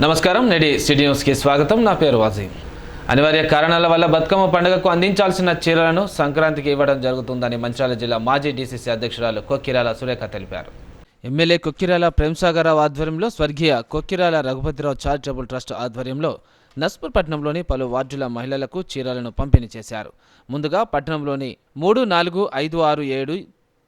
నమస్కారం. నేటి సిటీ న్యూస్కి స్వాగతం. నా పేరు వాజీం. అనివార్య కారణాల వల్ల బతుకమ్మ పండుగకు అందించాల్సిన చీరలను సంక్రాంతికి ఇవ్వడం జరుగుతుందని మంచిర్యాల జిల్లా మాజీ డీసీసీ అధ్యక్షురాలు కొక్కిరాల సురేఖ తెలిపారు. ఎమ్మెల్యే కొక్కిరాల ప్రేమ్సాగరరావు ఆధ్వర్యంలో స్వర్గీయ కొక్కిరాల రఘుపతిరావు చారిటబుల్ ట్రస్ట్ ఆధ్వర్యంలో నస్పూర్ పట్టణంలోని పలు వార్డుల మహిళలకు చీరలను పంపిణీ చేశారు. ముందుగా పట్టణంలోని 3, 4, 5, 6, 7,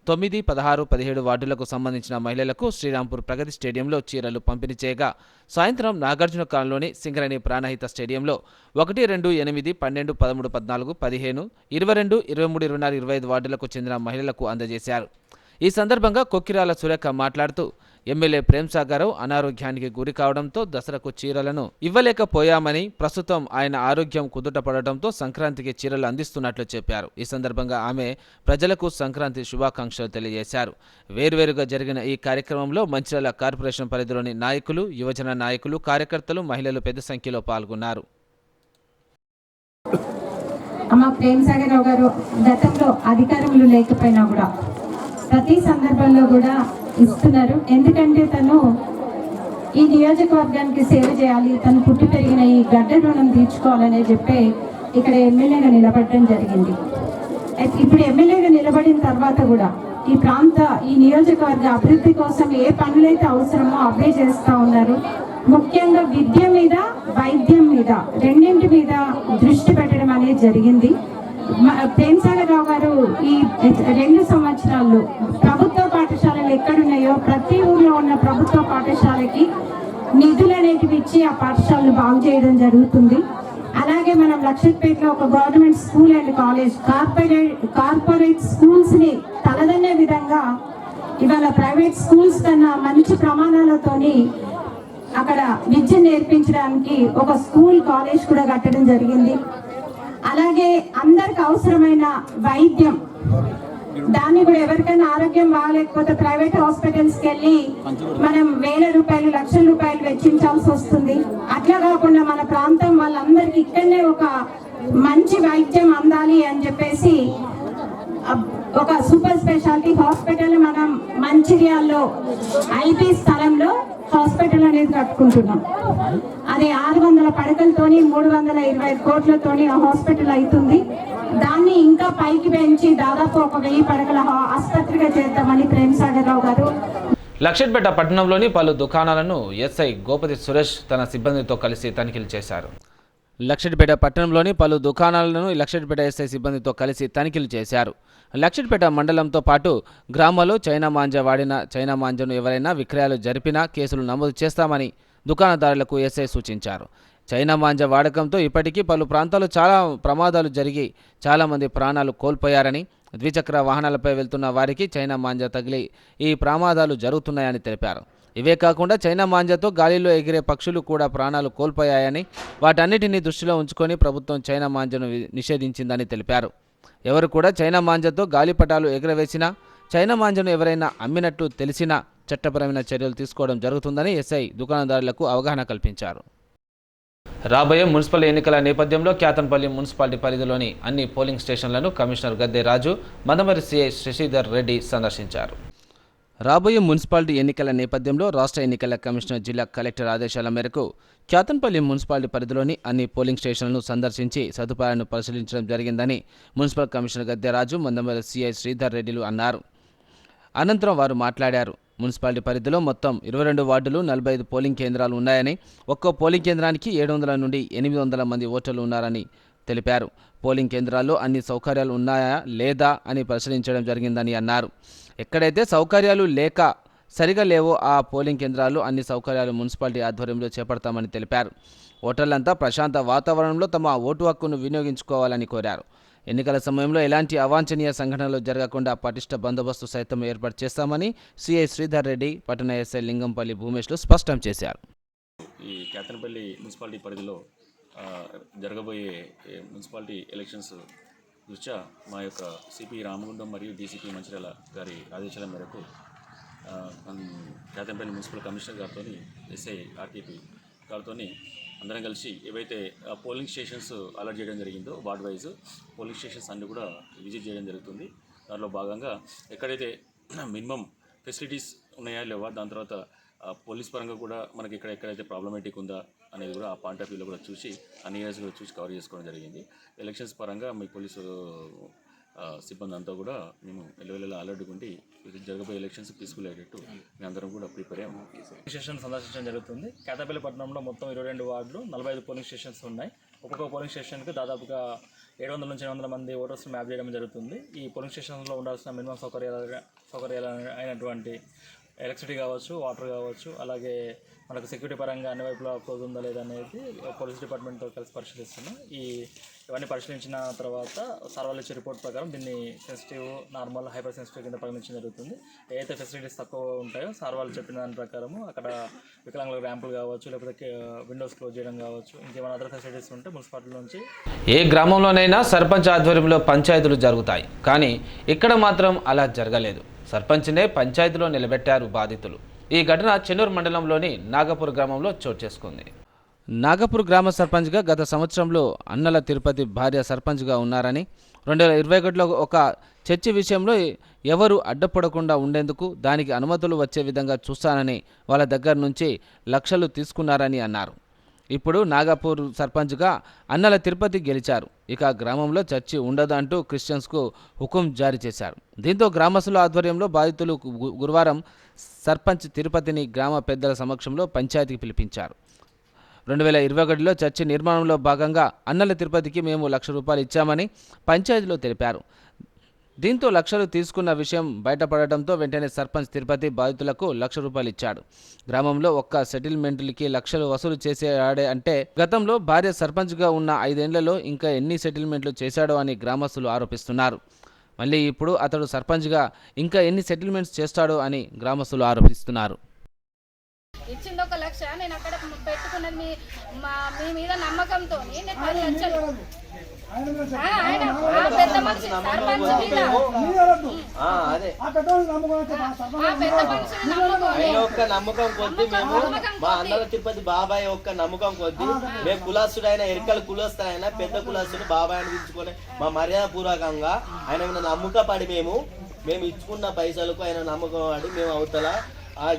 9, 16, 17 వార్డులకు సంబంధించిన మహిళలకు శ్రీరాంపూర్ ప్రగతి స్టేడియంలో చీరలు పంపిణీ చేయగా సాయంత్రం నాగార్జున కాలంలోని సింగరేణి ప్రాణహిత స్టేడియంలో 1, 2, 8, 12, 13, 14, 15, 22, 23, 24, 25 వార్డులకు చెందిన మహిళలకు అందజేశారు. ఈ సందర్భంగా కొక్కిరాల సురేఖ మాట్లాడుతూ ఎమ్మెల్యే ప్రేమ్సాగరరావు అనారోగ్యానికి గురి కావడంతో దసరాకు చీరలను ఇవ్వలేకపోయామని, ప్రస్తుతం ఆయన ఆరోగ్యం కుదుటపడటంతో సంక్రాంతికి చీరలు అందిస్తున్నట్లు చెప్పారు. ఈ సందర్భంగా ఆమె ప్రజలకు సంక్రాంతి శుభాకాంక్షలు తెలియజేశారు. వేర్వేరుగా జరిగిన ఈ కార్యక్రమంలో మంచిర్యాల కార్పొరేషన్ పరిధిలోని నాయకులు, యువజన నాయకులు, కార్యకర్తలు, మహిళలు పెద్ద సంఖ్యలో పాల్గొన్నారు. ప్రేమ్సాగరరావు గారు గతంలో అధికారంలో లేకపోయినా కూడా ప్రతి సందర్భంలో కూడా ఇస్తున్నారు. ఎందుకంటే తను ఈ నియోజకవర్గానికి సేవ చేయాలి, తను పుట్టి పెరిగిన ఈ గడ్డ రుణం తీర్చుకోవాలనే చెప్పి ఇక్కడ ఎమ్మెల్యేగా నిలబడటం జరిగింది. ఇప్పుడు ఎమ్మెల్యేగా నిలబడిన తర్వాత కూడా ఈ నియోజకవర్గ అభివృద్ధి కోసం ఏ పనులైతే అవసరమో అవే చేస్తూ ఉన్నారు. ముఖ్యంగా విద్య మీద, వైద్యం మీద, రెండింటి మీద దృష్టి పెట్టడం అనేది జరిగింది. ప్రేమ్సాగరరావు గారు ఈ 2 సంవత్సరాల్లో ప్రభుత్వ పాఠశాలలు ఎక్కడున్నాయో ప్రతి ఊర్లో ఉన్న ప్రభుత్వ పాఠశాలకి నిధులు అనేటివి ఇచ్చి ఆ పాఠశాలను బాగు చేయడం జరుగుతుంది. అలాగే మనం లక్షపేటలో ఒక government school and college, corporate schools ని తలదన్నే విధంగా ఇవాళ ప్రైవేట్ స్కూల్స్ కన్నా మంచి ప్రమాణాలతోని అక్కడ విద్య నేర్పించడానికి ఒక స్కూల్, కాలేజ్ కూడా కట్టడం జరిగింది. అలాగే అందరికి అవసరమైన వైద్యం, దాన్ని కూడా ఎవరికైనా ఆరోగ్యం బాగాలేకపోతే ప్రైవేట్ హాస్పిటల్స్కి వెళ్ళి మనం వేల రూపాయలు, లక్షల రూపాయలు వెచ్చించాల్సి వస్తుంది. అట్లా కాకుండా మన ప్రాంతం వాళ్ళందరికీ ఇక్కడనే ఒక మంచి వైద్యం అందాలి అని చెప్పేసి ఒక సూపర్ స్పెషాలిటీ హాస్పిటల్ మనం మంచిర్యాలలో ఐపీ స్థలంలో హాస్పిటల్ అనేది కట్టుకుంటున్నాం. అది 600 పడకలతోని 325 కోట్లతోని ఆ హాస్పిటల్ అవుతుంది. దాన్ని ఇంకా పైకి పెంచి దాదాపు ఒక 1000 పడకల ఆసుపత్రిగా చేద్దామని ప్రేమ్సాగరరావు గారు. లక్షపేట పట్టణంలోని పలు దుకాణాలను ఎస్ఐ గోపతి సురేష్ తన సిబ్బందితో కలిసి తనిఖీలు చేశారు. లక్షపేట పట్టణంలోని పలు దుకాణాలను లక్షపేట ఎస్ఐ సిబ్బందితో కలిసి తనిఖీలు చేశారు. లక్షపేట మండలంతో పాటు గ్రామాల్లో చైనా మాంజా వాడిన చైనా మాంజాను ఎవరైనా విక్రయాలు జరిపినా కేసులు నమోదు చేస్తామని దుకాణదారులకు ఎస్ఐ సూచించారు. చైనా మాంజా వాడకంతో ఇప్పటికీ పలు ప్రాంతాల్లో చాలా ప్రమాదాలు జరిగి చాలామంది ప్రాణాలు కోల్పోయారని, ద్విచక్ర వాహనాలపై వెళ్తున్న వారికి చైనా మాంజా తగిలి ఈ ప్రమాదాలు జరుగుతున్నాయని తెలిపారు. ఇవే కాకుండా చైనా మాంజాతో గాలిలో ఎగిరే పక్షులు కూడా ప్రాణాలు కోల్పోయాయని, వాటన్నిటిని దృష్టిలో ఉంచుకొని ప్రభుత్వం చైనా మాంజాను నిషేధించిందని తెలిపారు. ఎవరు కూడా చైనా మాంజాతో గాలిపటాలు ఎగరవేసినా, చైనా మాంజాను ఎవరైనా అమ్మినట్టు తెలిసినా చట్టపరమైన చర్యలు తీసుకోవడం జరుగుతుందని ఎస్ఐ దుకాణదారులకు అవగాహన కల్పించారు. రాబోయే మున్సిపల్ ఎన్నికల నేపథ్యంలో క్యాతన్పల్లి మున్సిపాలిటీ పరిధిలోని అన్ని పోలింగ్ స్టేషన్లను కమిషనర్ గద్దె రాజు, మందమరి సిఐ శశిధర్ రెడ్డి సందర్శించారు. రాబోయే మున్సిపాలిటీ ఎన్నికల నేపథ్యంలో రాష్ట్ర ఎన్నికల కమిషనర్ జిల్లా కలెక్టర్ ఆదేశాల మేరకు క్యాతన్పల్లి మున్సిపాలిటీ పరిధిలోని అన్ని పోలింగ్ స్టేషన్లను సందర్శించి సదుపాయాలను పరిశీలించడం జరిగిందని మున్సిపల్ కమిషనర్ గద్దె రాజు, మందమరి సిఐ శ్రీధర్ రెడ్డిలు అన్నారు. అనంతరం వారు మాట్లాడారు. మున్సిపాలిటీ పరిధిలో మొత్తం 22 వార్డులు, 45 పోలింగ్ కేంద్రాలు ఉన్నాయని, ఒక్కో పోలింగ్ కేంద్రానికి 700 నుండి 800 మంది ఓటర్లు ఉన్నారని తెలిపారు. పోలింగ్ కేంద్రాల్లో అన్ని సౌకర్యాలు ఉన్నాయా లేదా అని పరిశీలించడం జరిగిందని అన్నారు. ఎక్కడైతే సౌకర్యాలు లేక సరిగా లేవో ఆ పోలింగ్ కేంద్రాలు అన్ని సౌకర్యాలు మున్సిపాలిటీ ఆధ్వర్యంలో చేపడతామని తెలిపారు. ఓటర్లంతా ప్రశాంత వాతావరణంలో తమ ఓటు హక్కును వినియోగించుకోవాలని కోరారు. ఎన్నికల సమయంలో ఎలాంటి అవాంఛనీయ సంఘటనలు జరగకుండా పటిష్ట బందోబస్తు సైతం ఏర్పాటు చేస్తామని సిఐ శ్రీధర్ రెడ్డి, పట్టణ ఎస్ఐ లింగంపల్లి భూమేష్లు స్పష్టం చేశారు. ఈ క్యాతన్పల్లి మున్సిపాలిటీ పరిధిలో జరగబోయే మున్సిపాలిటీ ఎలక్షన్స్ దృష్ట్యా మా యొక్క సిపి రామగుండం మరియు డీసీపీ మంచిర్యాల గారి ఆదేశాల మేరకు క్యాతన్పల్లి మున్సిపల్ కమిషనర్ గారితో, ఎస్ఐ ఆర్టీపీ గారితో అందరం కలిసి ఏవైతే పోలింగ్ స్టేషన్స్ అలర్ట్ చేయడం జరిగిందో వార్డ్ వైజ్ పోలింగ్ స్టేషన్స్ అన్నీ కూడా విజిట్ చేయడం జరుగుతుంది. దానిలో భాగంగా ఎక్కడైతే మినిమం ఫెసిలిటీస్ ఉన్నాయా లేవా, దాని తర్వాత పోలీస్ పరంగా కూడా మనకి ఎక్కడైతే ప్రాబ్లమేటిక్ ఉందా అనేది కూడా ఆ పాయింట్ ఆఫ్ వ్యూలో కూడా చూసి అన్ని ఏరియాస్ కూడా చూసి కవర్ చేసుకోవడం జరిగింది. ఎలక్షన్స్ పరంగా మీ పోలీసు సిబ్బంది అంతా కూడా మేము ఎల్లవెల్లా అలర్ట్గా ఉండి జరగబోయే ఎలక్షన్స్ పీస్ఫుల్ అయ్యేటట్టు మేము అందరం కూడా ప్రిపేర్ అయ్యాము. స్టేషన్ సందర్శించడం జరుగుతుంది. కేతపల్లి పట్టణంలో మొత్తం 22 వార్డులు 45 పోలింగ్ స్టేషన్స్ ఉన్నాయి. ఒక్కొక్క పోలింగ్ స్టేషన్కి దాదాపుగా 700 నుంచి 800 మంది ఓటర్స్ మ్యాప్ చేయడం జరుగుతుంది. ఈ పోలింగ్ స్టేషన్లో ఉండాల్సిన మినిమం సౌకర్యాలు అయినటువంటి ఎలక్ట్రిసిటీ కావచ్చు, వాటర్ కావచ్చు, అలాగే మనకు సెక్యూరిటీ పరంగా అన్ని వైపులా క్లోజ్ ఉందా లేదా అనేది పోలీస్ డిపార్ట్మెంట్తో కలిసి పరిశీలిస్తున్నాం. ఇవన్నీ పరిశీలించిన తర్వాత సార్ వాళ్ళు ఇచ్చే రిపోర్ట్ ప్రకారం దీన్ని సెన్సిటివ్, నార్మల్, హైపర్ సెన్సిటివ్ కింద పరిగణించడం జరుగుతుంది. ఏదైతే ఫెసిలిటీస్ తక్కువ ఉంటాయో సార్ వాళ్ళు చెప్పిన దాని ప్రకారము అక్కడ వికలాంగులకు ర్యాంపులు కావచ్చు, లేకపోతే విండోస్ క్లోజ్ చేయడం కావచ్చు, ఇంకేమైనా అదర్ ఫెసిలిటీస్ ఉంటే మున్సిపాలిటీ నుంచి. ఏ గ్రామంలోనైనా సర్పంచ్ ఆధ్వర్యంలో పంచాయతీలు జరుగుతాయి, కానీ ఇక్కడ మాత్రం అలా జరగలేదు. సర్పంచ్నే పంచాయతీలో నిలబెట్టారు బాధితులు. ఈ ఘటన చెన్నూరు మండలంలోని నాగపూర్ గ్రామంలో చోటు చేసుకుంది. నాగపూర్ గ్రామ సర్పంచ్గా గత సంవత్సరంలో అన్నల తిరుపతి భార్య సర్పంచ్గా ఉన్నారని, 2021లో ఒక చర్చి విషయంలో ఎవరు అడ్డపడకుండా ఉండేందుకు దానికి అనుమతులు వచ్చే విధంగా చూస్తానని వాళ్ళ దగ్గర నుంచి లక్షలు తీసుకున్నారని అన్నారు. ఇప్పుడు నాగపూర్ సర్పంచ్గా అన్నల తిరుపతి గెలిచారు. ఇక గ్రామంలో చర్చి ఉండదు అంటూ క్రిస్టియన్స్కు హుకుం జారీ చేశారు. దీంతో గ్రామస్తుల ఆధ్వర్యంలో బాధితులు గురువారం సర్పంచ్ తిరుపతిని గ్రామ పెద్దల సమక్షంలో పంచాయతీకి పిలిపించారు. 2021లో చర్చి నిర్మాణంలో భాగంగా అన్నల తిరుపతికి మేము ₹1,00,000 ఇచ్చామని పంచాయతీలో తెలిపారు. దీంతో లక్షలు తీసుకున్న విషయం బయటపడటంతో వెంటనే సర్పంచ్ తిరుపతి బాధితులకు ₹1,00,000 ఇచ్చాడు. గ్రామంలో ఒక్క సెటిల్మెంట్లకి లక్షలు వసూలు చేసేవాడే అంటే గతంలో భార్య సర్పంచ్గా ఉన్న 5 ఏళ్లలో ఇంకా ఎన్ని సెటిల్మెంట్లు చేశాడో అని గ్రామస్తులు ఆరోపిస్తున్నారు. మళ్ళీ ఇప్పుడు అతడు సర్పంచ్గా ఇంకా ఎన్ని సెటిల్మెంట్స్ చేస్తాడో అని గ్రామస్తులు ఆరోపిస్తున్నారు. ఇచ్చింది ₹1,00,000, నేను అక్కడ పెట్టుకున్నది మీ మీద నమ్మకంతో నేను 10 లక్షలు ఆయన పెద్ద మనిషి సర్పంచ్ మీద నమ్మకం కొద్ది మేము మా అన్నల తిరుపతి బాబాయ్ యొక్క నమ్మకం కొద్ది మేము కులాస్తుడైన ఎరికల కులస్తుడైన పెద్ద కులాస్తుడు బాబాయ్ అనిపించుకొని మా మర్యాద పూర్వకంగా ఆయన మీద నమ్మకపడి మేము ఇచ్చుకున్న పైసలకు ఆయన నమ్మకం పడి మేము అవతల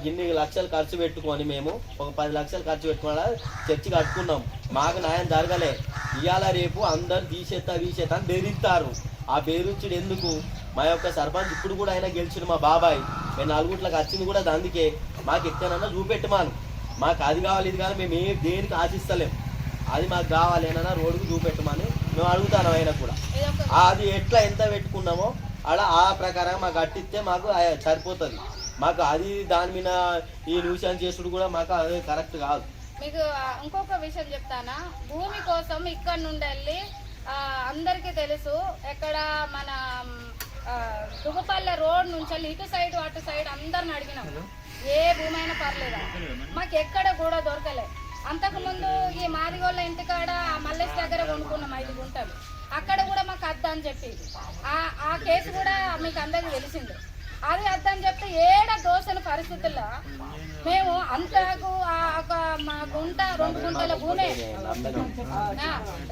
గిన్ని లక్షలు ఖర్చు పెట్టుకొని మేము ఒక 10 లక్షలు ఖర్చు పెట్టుకున్నా చర్చి కట్టుకున్నాం. మాకు న్యాయం జరగలే. ఇవాళ రేపు అందరు తీసేస్తా అని బెదిరిస్తారు. ఆ బెదిరించుడు ఎందుకు? మా యొక్క సర్పంచ్ ఇప్పుడు కూడా ఆయన గెలిచిన మా బాబాయ్ మేము 4 గుట్లకు వచ్చింది కూడా అందుకే. మాకు ఎక్కడన్నా చూపెట్టమాను, మాకు అది కావాలి ఇది కావాలి, మేము దేనికి ఆశిస్తలేం. అది మాకు కావాలి ఏమన్నా రోడ్డుకు చూపెట్టమని మేము అడుగుతాను. ఆయన కూడా అది ఎట్లా ఎంత పెట్టుకున్నామో అలా ఆ ప్రకారం మాకు కట్టిస్తే మాకు సరిపోతుంది. మాకు అది దాని మీద ఈ న్యూసెన్స్ చేసుడు కూడా మాకు అది కరెక్ట్ కాదు. మీకు ఇంకొక విషయం చెప్తానా, భూమి కోసం ఇక్కడ నుండి వెళ్ళి అందరికీ తెలుసు, ఎక్కడ మన దుగపల్లె రోడ్ నుంచి వెళ్ళి ఇటు సైడ్ అటు సైడ్ అందరిని అడిగినాం, ఏ భూమి అయినా పర్లేదా, మాకు ఎక్కడ కూడా దొరకలే. అంతకుముందు ఈ మాదిగోళ్ళ ఇంటికాడ మల్లేష్ దగ్గర కొనుక్కున్నాం 5 గుంటలు, అక్కడ కూడా మాకు అద్దని చెప్పి ఆ కేసు కూడా మీకు అందరికీ తెలిసింది. అది అద్దని చెప్తే ఏడ దోషణ పరిస్థితుల్లో మేము అంతకు మా గుంట 2 గుంటల భూమే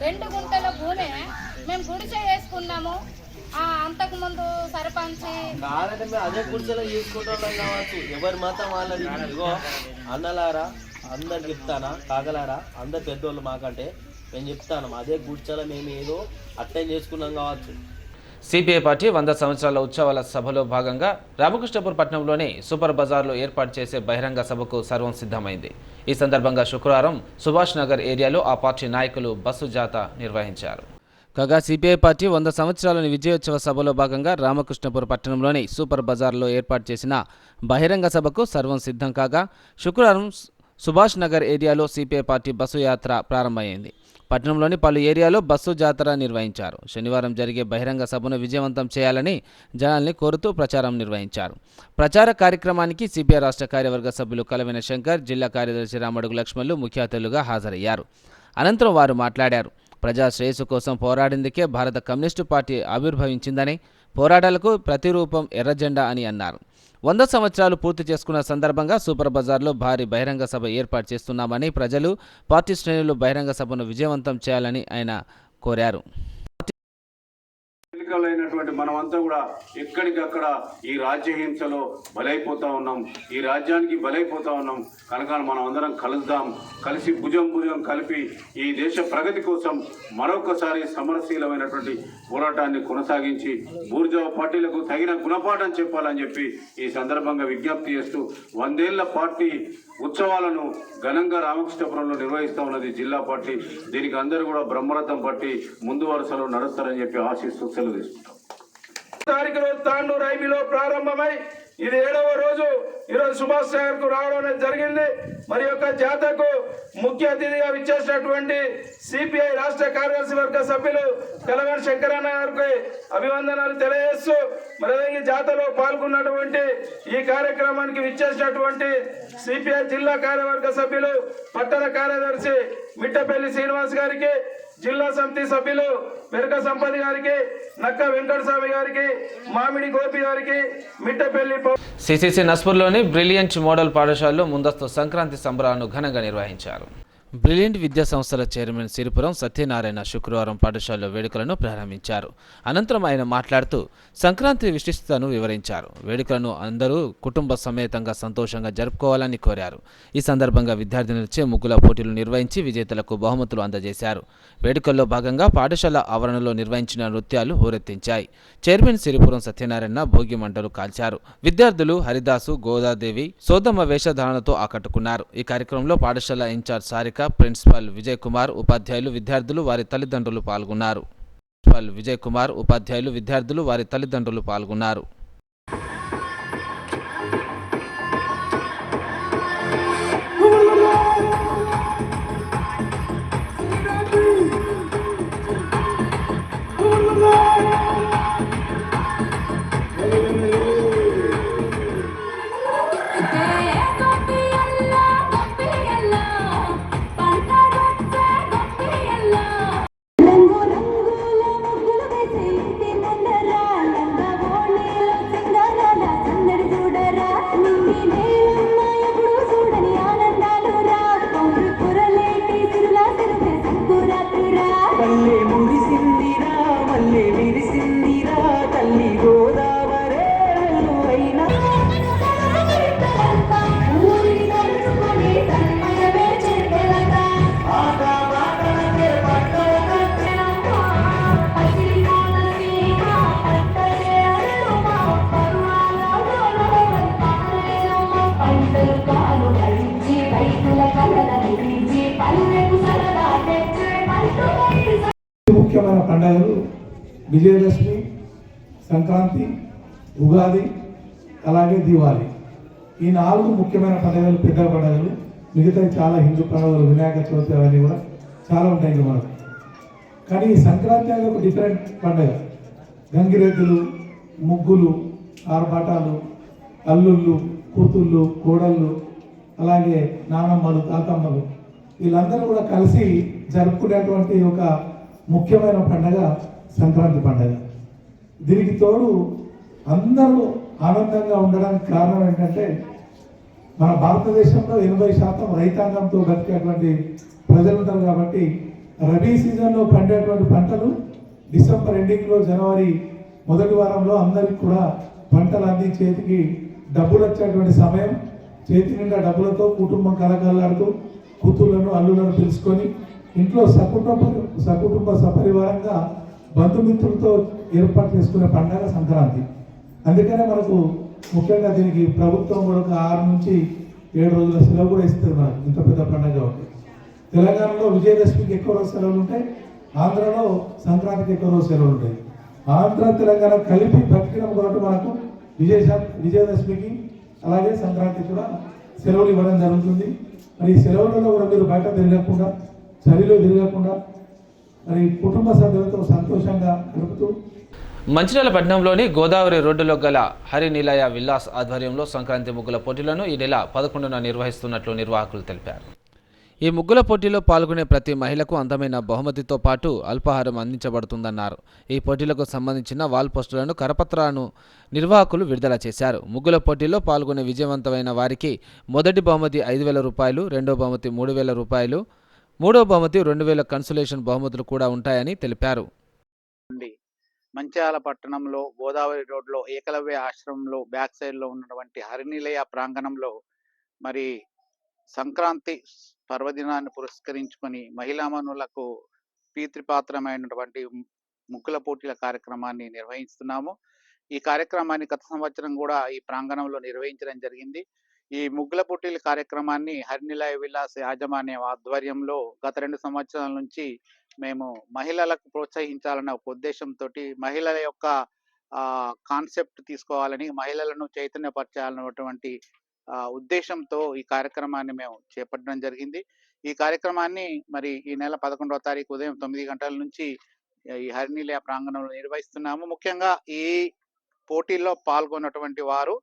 2 గుంటల భూమే మేము గుడిసె వేసుకున్నాము. అంతకు ముందు సర్పంచ్ అదే గుడిసెలో చేసుకుంటాం కావచ్చు. ఎవరి మతం వాళ్ళది. ఇగో అన్నలారా అందరు చెప్తానా, కాగలారా అందరు పెద్దోళ్ళు మాకంటే నేను చెప్తాను, అదే గుడిసెలో మేము ఏదో అటెండ్ చేసుకున్నాం కావచ్చు. సిపిఐ పార్టీ 100 సంవత్సరాల ఉత్సవాల సభలో భాగంగా రామకృష్ణపూర్ పట్టణంలోని సూపర్ బజార్లో ఏర్పాటు చేసే బహిరంగ సభకు సర్వం సిద్ధమైంది. ఈ సందర్భంగా శుక్రవారం సుభాష్ నగర్ ఏరియాలో ఆ పార్టీ నాయకులు బస్సు జాత నిర్వహించారు. కాగా సిపిఐ పార్టీ 100 సంవత్సరాల విజయోత్సవ సభలో భాగంగా రామకృష్ణపూర్ పట్టణంలోని సూపర్ బజార్లో ఏర్పాటు చేసిన బహిరంగ సభకు సర్వం సిద్ధం కాగా శుక్రవారం సుభాష్ నగర్ ఏరియాలో సిపిఐ పార్టీ బస్సు యాత్ర ప్రారంభమైంది. పట్టణంలోని పలు ఏరియాలో బస్సు జాతర నిర్వహించారు. శనివారం జరిగే బహిరంగ సభను విజయవంతం చేయాలని జనాల్ని కోరుతూ ప్రచారం నిర్వహించారు. ప్రచార కార్యక్రమానికి సిపిఐ రాష్ట్ర కార్యవర్గ సభ్యులు కలవెన శంకర్, జిల్లా కార్యదర్శి రామడుగు లక్ష్మణులు ముఖ్య అతిథులుగా హాజరయ్యారు. అనంతరం వారు మాట్లాడారు. ప్రజా శ్రేయస్సు కోసం పోరాడేందుకే భారత కమ్యూనిస్టు పార్టీ ఆవిర్భవించిందని, పోరాటాలకు ప్రతిరూపం ఎర్రజెండా అని అన్నారు. 100 సంవత్సరాలు పూర్తి చేసుకున్న సందర్భంగా సూపర్ బజార్లో భారీ బహిరంగ సభ ఏర్పాటు చేస్తున్నామని, ప్రజలు పార్టీ శ్రేణులు బహిరంగ సభను విజయవంతం చేయాలని ఆయన కోరారు. ఎన్నికలైనటువంటి మన మనమంతా కూడా ఎక్కడికక్కడ ఈ రాజ్యహింసలో బలైపోతూ ఉన్నాం, ఈ రాజ్యానికి బలైపోతూ ఉన్నాం. కనుక మనం అందరం కలుద్దాం, కలిసి భుజం భుజం కలిపి ఈ దేశ ప్రగతి కోసం మరొకసారి సమరశీలమైనటువంటి పోరాటాన్ని కొనసాగించి బూర్జావా పార్టీలకు తగిన గుణపాఠం చెప్పాలని చెప్పి ఈ సందర్భంగా విజ్ఞప్తి చేస్తూ 100 ఏళ్ల పార్టీ ఉత్సవాలను ఘనంగా రామకృష్ణపురంలో నిర్వహిస్తూ ఉన్నది జిల్లా పార్టీ. దీనికి అందరూ కూడా బ్రహ్మరథం పట్టి ముందు వరుసలో నడుస్తారని చెప్పి ఆశిస్తూ సెలవు తీసుకుంటాం. తారీఖులో తాండూరు ఐబీలో ప్రారంభమై ఇది 7వ రోజు. ఈరోజు సుభాష్ సాగర్ కు రావడం అనేది జరిగింది. మరి యొక్క జాతరకు ముఖ్య అతిథిగా విచ్చేసినటువంటి సిపిఐ రాష్ట్ర కార్యదర్శి వర్గ సభ్యులు తెలంగాణ శంకరన్న గారికి అభివందనాలు తెలియజేస్తూ, మరి ఈ జాతరలో పాల్గొన్నటువంటి ఈ కార్యక్రమానికి విచ్చేసినటువంటి సిపిఐ జిల్లా కార్యవర్గ సభ్యులు పట్టణ కార్యదర్శి మిట్టపల్లి శ్రీనివాస్ గారికి, జిల్లా సమితి సభ్యులు మెరక సంపతి గారికి, నక్క వెంకటస్వామి గారికి, మామిడి గోపి గారికి, మిట్టపల్లి సిసిసి నస్పూర్లోని బ్రిలియంట్ మోడల్ పాఠశాలలో ముందస్తు సంక్రాంతి సంబరాలను ఘనంగా నిర్వహించారు. బ్రిలియంట్ విద్యా సంస్థల చైర్మన్ సిరిపురం సత్యనారాయణ శుక్రవారం పాఠశాలలో వేడుకలను ప్రారంభించారు. అనంతరం ఆయన మాట్లాడుతూ సంక్రాంతి విశిష్టతను వివరించారు. వేడుకలను అందరూ కుటుంబ సమేతంగా సంతోషంగా జరుపుకోవాలని కోరారు. ఈ సందర్భంగా విద్యార్థినులచే ముగ్గుల పోటీలు నిర్వహించి విజేతలకు బహుమతులు అందజేశారు. వేడుకల్లో భాగంగా పాఠశాల ఆవరణలో నిర్వహించిన నృత్యాలు హోరెత్తించాయి. చైర్మన్ సిరిపురం సత్యనారాయణ భోగి మంటలు కాల్చారు. విద్యార్థులు హరిదాసు, గోదాదేవి, సోదమ్మ వేషధారణతో ఆకట్టుకున్నారు. ఈ కార్యక్రమంలో పాఠశాల ఇన్ఛార్జ్ సారిక, ప్రిన్సిపల్ విజయ్ కుమార్, ఉపాధ్యాయులు, విద్యార్థులు, వారి తల్లిదండ్రులు పాల్గొన్నారు. ముఖ్యమైన పండుగలు విజయదశమి, సంక్రాంతి, ఉగాది, అలాగే దివాళీ. ఈ 4 ముఖ్యమైన పండుగలు, పెద్ద పండుగలు. మిగతా చాలా హిందూ పండుగలు, వినాయక చవితి అవన్నీ కూడా చాలా ఉంటాయి మనకు. కానీ ఈ సంక్రాంతి అనేది ఒక డిఫరెంట్ పండుగ. గంగిరెద్దులు, ముగ్గులు, ఆర్భాటాలు, అల్లుళ్ళు, కూతుళ్ళు, కోడళ్ళు, అలాగే నానమ్మలు, తాతమ్మలు, వీళ్ళందరూ కూడా కలిసి జరుపుకునేటువంటి ఒక ముఖ్యమైన పండుగ సంక్రాంతి పండుగ. దీనికి తోడు అందరూ ఆనందంగా ఉండడానికి కారణం ఏంటంటే మన భారతదేశంలో 80% రైతాంగంతో బతికేటువంటి ప్రజలు ఉంటారు. కాబట్టి రబీ సీజన్లో పండేటువంటి పంటలు డిసెంబర్ ఎండింగ్లో, జనవరి మొదటి వారంలో అందరికి కూడా పంటలు అంది చేతికి డబ్బులు వచ్చేటువంటి సమయం. చేతి నిండా డబ్బులతో కుటుంబం కలకలాడుతూ కూతుళ్ళను, అల్లులను పిలుచుకొని ఇంట్లో సకుటుంబ సపరివారంగా బంధుమిత్రులతో ఏర్పాటు చేసుకునే పండుగ సంక్రాంతి. అందుకనే మనకు ముఖ్యంగా దీనికి ప్రభుత్వం కూడా ఒక 6 నుంచి 7 రోజుల సెలవు కూడా ఇస్తుంది మనకు, ఇంత పెద్ద పండుగ ఉంది. తెలంగాణలో విజయదశమికి ఎక్కువ రోజు సెలవులు ఉంటాయి, ఆంధ్రలో సంక్రాంతికి ఎక్కువ రోజు సెలవులు ఉంటాయి. ఆంధ్ర తెలంగాణ కలిపి బతికినం కాబట్టి మనకు విజయదశమికి అలాగే సంక్రాంతికి కూడా సెలవులు ఇవ్వడం జరుగుతుంది. మరి ఈ సెలవులలో కూడా మీరు బయట తిరగకుండా, చలిలో తిరగకుండా మరి కుటుంబ సభ్యులతో సంతోషంగా గడుపుతూ మంచిర్యాల పట్టణంలోని గోదావరి రోడ్డులో గల హరి నిలయ విల్లాస్ ఆధ్వర్యంలో సంక్రాంతి ముగ్గుల పోటీలను ఈ నెల 11న నిర్వహిస్తున్నట్లు నిర్వాహకులు తెలిపారు. ఈ ముగ్గుల పోటీలో పాల్గొనే ప్రతి మహిళకు అందమైన బహుమతితో పాటు అల్పాహారం అందించబడుతుందన్నారు. ఈ పోటీలకు సంబంధించిన వాల్ పోస్టులను, కరపత్రాలను నిర్వాహకులు విడుదల చేశారు. ముగ్గుల పోటీలో పాల్గొనే విజయవంతమైన వారికి మొదటి బహుమతి 5,000 రూపాయలు, రెండో బహుమతి 3,000 రూపాయలు, మూడో బహుమతి 2,000 కన్సులేషన్ బహుమతులు కూడా ఉంటాయని తెలిపారు. మంచిర్యాల పట్టణంలో గోదావరి రోడ్లో ఏకలవ్య ఆశ్రమంలో బ్యాక్ సైడ్లో ఉన్నటువంటి హరినిలయ ప్రాంగణంలో మరి సంక్రాంతి పర్వదినాన్ని పురస్కరించుకొని మహిళామణులకు ప్రీతిపాత్రమైనటువంటి ముగ్గుల పోటీల కార్యక్రమాన్ని నిర్వహిస్తున్నాము. ఈ కార్యక్రమాన్ని గత సంవత్సరం కూడా ఈ ప్రాంగణంలో నిర్వహించడం జరిగింది. ఈ ముగ్గుల పోటీల కార్యక్రమాన్ని హరినిలయ విలాస్ యాజమాన్య ఆధ్వర్యంలో గత 2 సంవత్సరాల నుంచి మేము మహిళలకు ప్రోత్సహించాలన్న ఒక ఉద్దేశంతో మహిళల యొక్క కాన్సెప్ట్ తీసుకోవాలని, మహిళలను చైతన్యపరచాలన్నటువంటి ఉద్దేశంతో ఈ కార్యక్రమాన్ని మేము చేపట్టడం జరిగింది. ఈ కార్యక్రమాన్ని మరి ఈ నెల 11వ తారీఖు ఉదయం 9 గంటల నుంచి ఈ హరినిలయ ప్రాంగణంలో నిర్వహిస్తున్నాము. ముఖ్యంగా ఈ పోటీల్లో పాల్గొన్నటువంటి వారు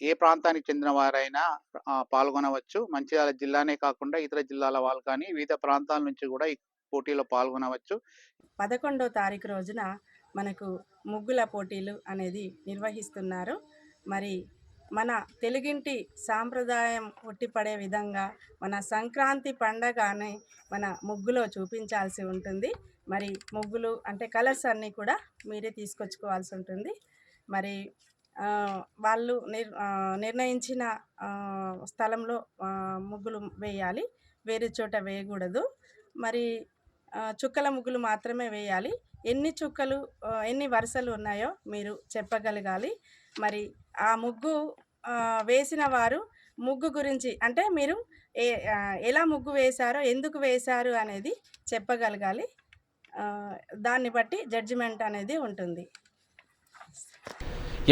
ఏ ప్రాంతానికి చెందిన వారైనా పాల్గొనవచ్చు. మంచిర్యాల జిల్లానే కాకుండా ఇతర జిల్లాల వాళ్ళు కానీ వివిధ ప్రాంతాల నుంచి కూడా ఈ పోటీలో పాల్గొనవచ్చు. 11వ తారీఖు రోజున మనకు ముగ్గుల పోటీలు అనేది నిర్వహిస్తున్నారు. మరి మన తెలుగింటి సాంప్రదాయం ఉట్టిపడే విధంగా మన సంక్రాంతి పండగని మన ముగ్గులో చూపించాల్సి ఉంటుంది. మరి ముగ్గులు అంటే కలర్స్ అన్నీ కూడా మీరే తీసుకొచ్చుకోవాల్సి ఉంటుంది. మరి వాళ్ళు నిర్ణయించిన స్థలంలో ముగ్గులు వేయాలి, వేరే చోట వేయకూడదు. మరి చుక్కల ముగ్గులు మాత్రమే వేయాలి. ఎన్ని చుక్కలు ఎన్ని వరుసలు ఉన్నాయో మీరు చెప్పగలగాలి. మరి ఆ ముగ్గు వేసిన వారు ముగ్గు గురించి అంటే మీరు ఎలా ముగ్గు వేశారో, ఎందుకు వేశారు అనేది చెప్పగలగాలి. దాన్ని బట్టి జడ్జిమెంట్ అనేది ఉంటుంది.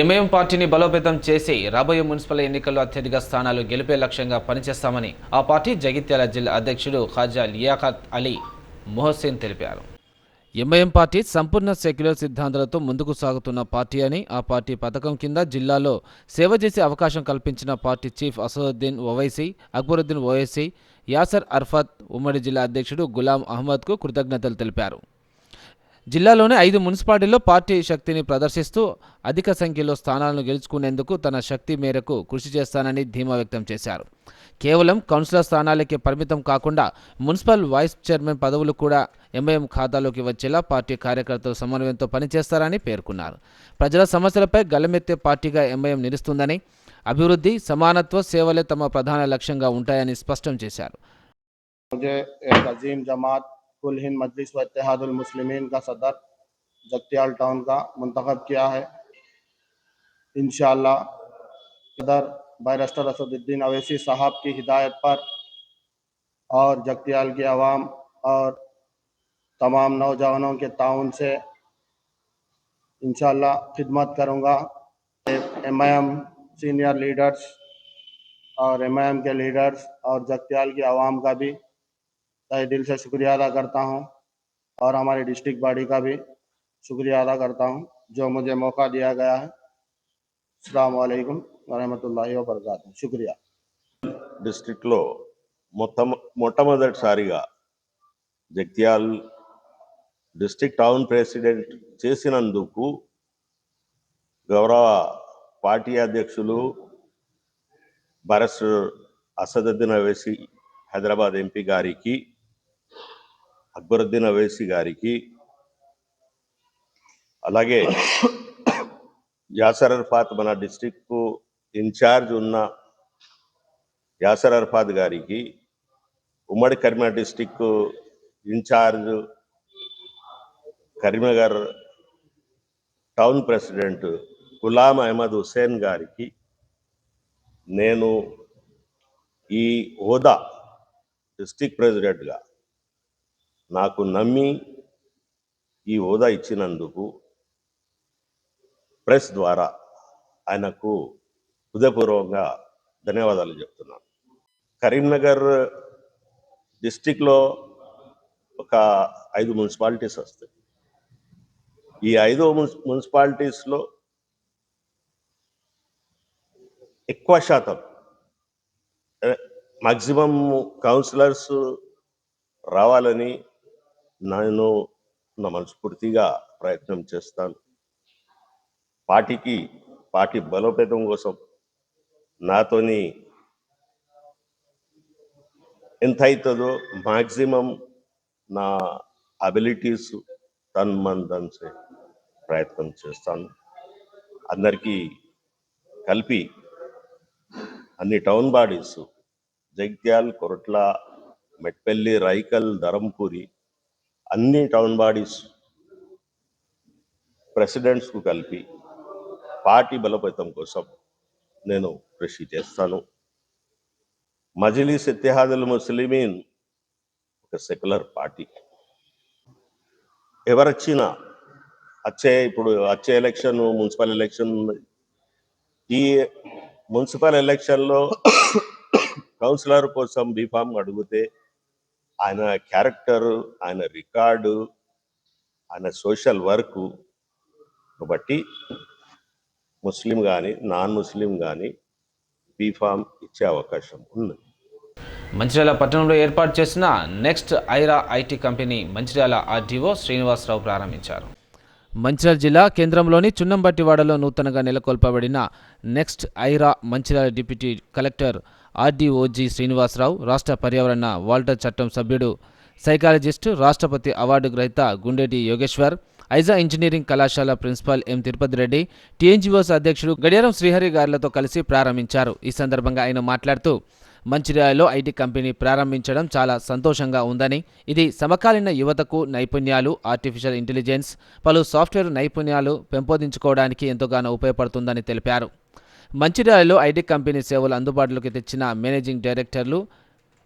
ఎంఐఎం పార్టీని బలోపేతం చేసి రాబోయే మున్సిపల్ ఎన్నికల్లో అత్యధిక స్థానాలు గెలిపే లక్ష్యంగా పనిచేస్తామని ఆ పార్టీ జగిత్యాల జిల్లా అధ్యక్షుడు ఖాజా లియాఖత్ అలీ మొహసిన్ తెలిపారు. ఎంఐఎం పార్టీ సంపూర్ణ సెక్యులర్ సిద్ధాంతాలతో ముందుకు సాగుతున్న పార్టీ అని, ఆ పార్టీ పథకం కింద జిల్లాలో సేవ చేసే అవకాశం కల్పించిన party chief Asaduddin Owaisi, Akbaruddin Owaisi, Acer Arfat, ఉమ్మడి జిల్లా అధ్యక్షుడు గులాం అహ్మద్కు కృతజ్ఞతలు తెలిపారు. జిల్లాలోని 5 మున్సిపాలిటీల్లో పార్టీ శక్తిని ప్రదర్శిస్తూ అధిక సంఖ్యలో స్థానాలను గెలుచుకునేందుకు తన శక్తి మేరకు కృషి చేస్తానని ధీమా వ్యక్తం చేశారు. కేవలం కౌన్సిలర్ స్థానాలకే పరిమితం కాకుండా మున్సిపల్ వైస్ చైర్మన్ పదవులు కూడా ఎంఐఎం ఖాతాలోకి వచ్చేలా పార్టీ కార్యకర్తలు సమన్వయంతో పనిచేస్తారని పేర్కొన్నారు. ప్రజల సమస్యలపై గళమెత్తే పార్టీగా ఎంఐఎం నిలుస్తుందని, అభివృద్ధి, సమానత్వ, సేవలే తమ ప్రధాన లక్ష్యంగా ఉంటాయని స్పష్టం చేశారు. कुल हिंद मजलिस व इत्तेहादुल मुस्लिमीन का सदर जगत्याल टाउन का मुंतखब किया है। इंशाअल्लाह सदर बैरिस्टर असदुद्दीन अवैसी साहब की हिदायत पर और जगत्याल की आवाम और तमाम नौजवानों के ताउन से इंशाअल्लाह खिदमत करूँगा। एमआईएम सीनियर लीडर्स और एमआईएम के लीडर्स और जगत्याल की आवाम का भी तहे दिल से शुक्रिया अदा करता हूं और हमारे डिस्ट्रिक्ट बॉडी का भी शुक्रिया अदा करता हूं जो मुझे मौका दिया गया है। अस्सलाम वालेकुम वरहमतुल्लाहि वबरकातुहू। शुक्रिया। डिस्ट्रिक्ट लो మొట్టమొదటిసారిగా జగిత్యాల్ డిస్ట్రిక్ట్ టౌన్ ప్రెసిడెంట్ చేసినందుకు గౌరవ పార్టీ అధ్యక్షులు బారిస్టర్ అసదుద్దీన్ ఓవైసీ హైదరాబాద్ ఎంపీ గారికి, అక్బరుద్దీన్ ఓవైసీ గారికి, అలాగే యాసర్ అర్ఫాత్ మన డిస్ట్రిక్ట్ ఇన్ఛార్జ్ ఉన్న యాసర్ అర్ఫాత్ గారికి, ఉమ్మడి Karimnagar district incharge Karimnagar town president Ghulam Ahmed Hussain గారికి నేను ఈ హోదా డిస్ట్రిక్ట్ ప్రెసిడెంట్గా నాకు నమ్మి ఈ హోదా ఇచ్చినందుకు ప్రెస్ ద్వారా ఆయనకు హృదయపూర్వకంగా ధన్యవాదాలు చెప్తున్నాను. కరీంనగర్ డిస్ట్రిక్ట్లో ఒక 5 మున్సిపాలిటీస్ వస్తాయి. ఈ 5 మున్సిపాలిటీస్లో ఎక్కువ శాతం మ్యాక్సిమం కౌన్సిలర్స్ రావాలని నేను నా మనస్ఫూర్తిగా ప్రయత్నం చేస్తాను. పార్టీ బలోపేతం కోసం నాతోని ఎంత అవుతుందో మ్యాక్సిమం నా అబిలిటీస్ తన్ మన్ ధన్ సే ప్రయత్నం చేస్తాను. అందరికీ కలిపి అన్ని టౌన్ బాడీస్ జగిత్యాల్, కొరట్ల, మెట్పల్లి, రైకల్, ధరంపూరి అన్ని టౌన్ బాడీస్ ప్రెసిడెంట్స్కు కలిపి పార్టీ బలోపేతం కోసం నేను కృషి చేస్తాను. మజ్లిస్ ఇత్తెహాదుల్ ముస్లిమీన్ ఒక సెక్యులర్ పార్టీ. ఎవరొచ్చినా ఇప్పుడు వచ్చే ఎలక్షన్ మున్సిపల్ ఎలక్షన్ ఉంది. ఈ మున్సిపల్ ఎలక్షన్లో కౌన్సిలర్ కోసం బీఫామ్ అడిగితే ఆయన క్యారెక్టర్, ఆయన రికార్డు, ఆయన సోషల్ వర్క్ బట్టి ముస్లిం కానీ నాన్ ముస్లిం కానీ బీఫామ్ ఇచ్చే అవకాశం ఉంది. మంచిర్యాల పట్టణంలో ఏర్పాటు చేసిన next Aira IT company Mancherial RDO Srinivasarao ప్రారంభించారు. మంచిర్యాల జిల్లా కేంద్రంలోని చున్నంబట్టివాడలో నూతనంగా నెలకొల్పబడిన next Aira Mancherial deputy collector ఆర్డీఓజీ శ్రీనివాసరావు, రాష్ట్ర పర్యావరణ వాల్టర్ చట్టం సభ్యుడు, సైకాలజిస్టు, రాష్ట్రపతి అవార్డు గ్రహీత గుండెటి యోగేశ్వర్, ఐజా ఇంజనీరింగ్ కళాశాల principal M Tirupati Reddy, TNGOs అధ్యక్షుడు గడియారం శ్రీహరి గారిలతో కలిసి ప్రారంభించారు. ఈ సందర్భంగా ఆయన మాట్లాడుతూ మంచిర్యాలలో ఐటీ కంపెనీ ప్రారంభించడం చాలా సంతోషంగా ఉందని, ఇది సమకాలీన యువతకు నైపుణ్యాలు, ఆర్టిఫిషియల్ ఇంటెలిజెన్స్, పలు సాఫ్ట్వేర్ నైపుణ్యాలు పెంపొందించుకోవడానికి ఎంతగానో ఉపయోగపడుతుందని తెలిపారు. మంచిర్యాలలో ఐటీ కంపెనీ సేవలు అందుబాటులోకి తెచ్చిన మేనేజింగ్ డైరెక్టర్లు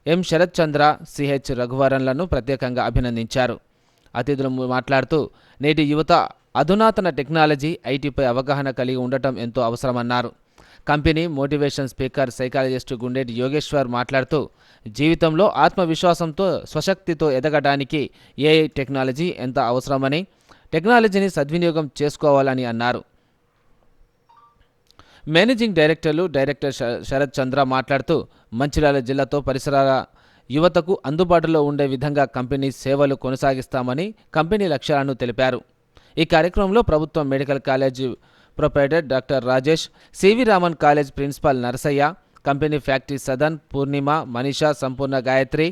ఎం శరత్ చంద్ర, సిహెచ్ రఘువరన్లను ప్రత్యేకంగా అభినందించారు. అతిథులు మాట్లాడుతూ నేటి యువత అధునాతన టెక్నాలజీ, ఐటీపై అవగాహన కలిగి ఉండటం ఎంతో అవసరమన్నారు. Company motivation speaker psychologist Gundeti Yogeshwar మాట్లాడుతూ జీవితంలో ఆత్మవిశ్వాసంతో స్వశక్తితో ఎదగడానికి ఏఐ టెక్నాలజీ ఎంత అవసరమని, టెక్నాలజీని సద్వినియోగం చేసుకోవాలని అన్నారు. మేనేజింగ్ డైరెక్టర్లు డైరెక్టర్ శరత్ చంద్ర మాట్లాడుతూ మంచిర్యాల జిల్లాతో పరిసరాల యువతకు అందుబాటులో ఉండే విధంగా కంపెనీ సేవలు కొనసాగిస్తామని కంపెనీ లక్ష్యాలను తెలిపారు. ఈ కార్యక్రమంలో ప్రభుత్వ medical college proprietor doctor Rajesh, CV Raman college principal Narasaiah, company factory Sadan, Purnima, Manisha, Sampurna Gayatri,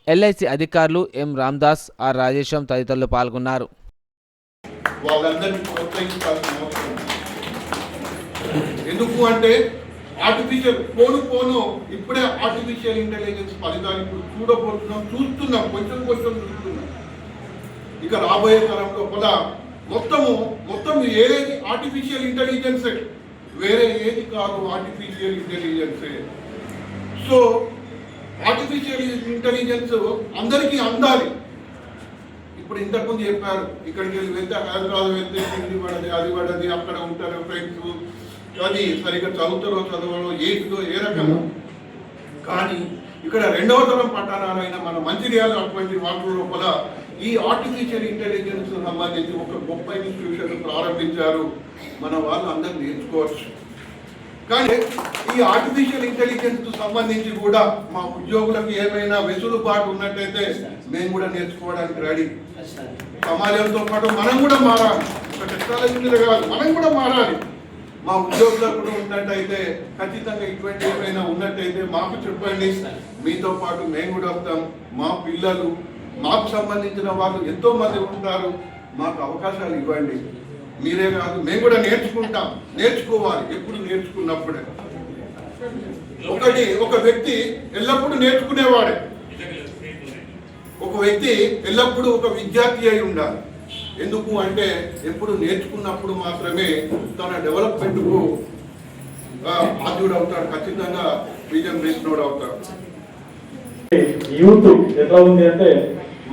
LIC అధికారులు ఎం రామ్దాస్, ఆర్ రాజేశం తదితరులు పాల్గొన్నారు. ఎందుకు అంటే ఆర్టిఫిషియల్ పోను ఇప్పుడే ఆర్టిఫిషియల్ ఇంటెలిజెన్స్ ఫలితాలు ఇప్పుడు చూస్తున్నాం కొంచెం చూస్తున్నాం. ఇక రాబోయే కాలంలో కూడా మొత్తం ఏది ఆర్టిఫిషియల్ ఇంటెలిజెన్సే, వేరే ఏది కాదు, ఆర్టిఫిషియల్ ఇంటెలిజెన్సే. సో ఆర్టిఫిషియల్ ఇంటెలిజెన్స్ అందరికీ అందాలి. ఇప్పుడు ఇంతకుముందు చెప్పారు, ఇక్కడికి వెళ్తే హైదరాబాద్ వెళ్తే హిందీ పడది, అది పడది, అక్కడ ఉంటారు ఫ్రెండ్స్, అది సరిగ్గా చదవరో ఏంటిదో ఏ రకంగా. కానీ ఇక్కడ రెండవ తరం పట్టణాలైన మన మంచిర్యాల అటువంటి వాటి లోపల ఈ ఆర్టిఫిషియల్ ఇంటెలిజెన్స్ సంబంధించి ఒక గొప్ప ఇన్స్టిట్యూషన్ ప్రారంభించారు. మన వాళ్ళు అందరూ నేర్చుకోవచ్చు. కానీ ఈ ఆర్టిఫిషియల్ ఇంటెలిజెన్స్ సంబంధించి కూడా మా ఉద్యోగులకు ఏమైనా వెసులుబాటు ఉన్నట్టయితే మేము కూడా నేర్చుకోవడానికి రెడీ. సమాజంతో పాటు మనం కూడా మారాలి. ఒక టెక్నాలజీ మీద కాదు, మనం కూడా మారాలి. మా ఉద్యోగులకు కూడా ఉన్నట్టయితే ఖచ్చితంగా ఇటువంటి ఏమైనా ఉన్నట్టయితే మాకు చెప్పండి. మీతో పాటు మేము కూడా వస్తాం. మా పిల్లలు, మాకు సంబంధించిన వాళ్ళు ఎంతో మంది ఉంటారు, మాకు అవకాశాలు ఇవ్వండి. మీరే కాదు, మేము కూడా నేర్చుకోవాలి. ఎప్పుడు నేర్చుకున్నప్పుడే. ఒక వ్యక్తి ఎల్లప్పుడూ నేర్చుకునేవాడే. ఒక వ్యక్తి ఎల్లప్పుడూ ఒక విద్యార్థి అయి ఉండాలి. ఎందుకు అంటే ఎప్పుడు నేర్చుకున్నప్పుడు మాత్రమే తన డెవలప్మెంట్కు బాధ్యుడు అవుతాడు, ఖచ్చితంగా విజయం వేసినోడు అవుతాడు. యూత్ ఎట్లా ఉంది అంటే